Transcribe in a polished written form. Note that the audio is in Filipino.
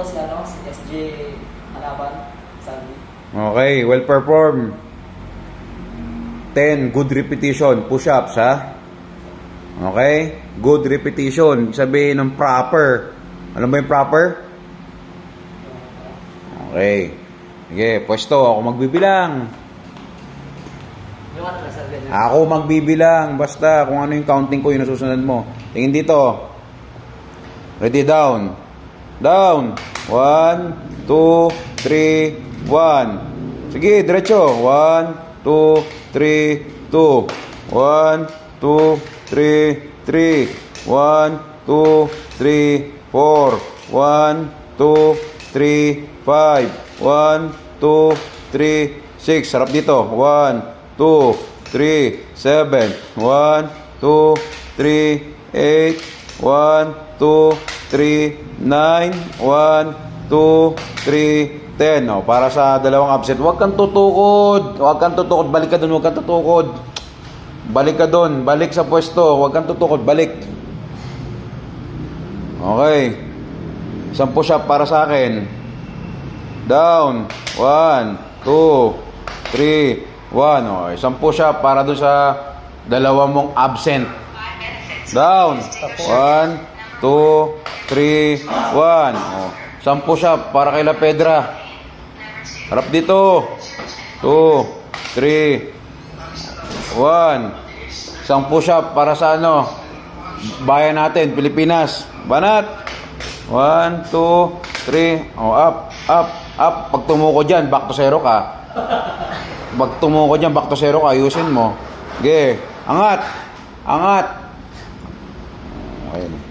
po si, si SJ Hanaban, Sandy. Okay, well performed. 10, good repetition, push-ups, ha? Okay? Good repetition. Sabihin ng proper. Alam mo yung proper? Okay. Sige, pwesto. Ako magbibilang. Ako magbibilang. Basta kung ano yung counting ko, yung nasusunod mo. Tingin dito. Ready, down. Down. 1, 2, 3, 1. Sige, diretso. 1, 2, 3, 2. 1, 2, 3, 3. 1, 2, 3, 4. 1, 2, 3, 5. 1, 2, 3, 6. Sarap dito. 1, 2, 3, 7. 1, 2, 3, 8. 1, 2, 3, 9. 1, 2, 3, 10. O, para sa dalawang absent. Huwag kang tutukod. Huwag kang tutukod. Balik ka dun. Huwag kang tutukod. Balik ka dun. Balik sa pwesto. Huwag kang tutukod. Balik. Okay. Isang push-up para sa akin. Down. 1, 2, 3, 1. Okay. Isang push-up para dun sa dalawa mong absent. Down. 1, 2, 3, 1. Oh. Isang push-up para kay La Pedra. Harap dito. 2, 3, 1. Isang push-up para sa ano? Bayan natin, Pilipinas. Banat. 1, 2, 3. Oh, up, up, up. Pag tumuko dyan, back to zero ka. Pag tumuko dyan, back to zero ka. Ayusin mo. Okay. Angat. Angat. Okay.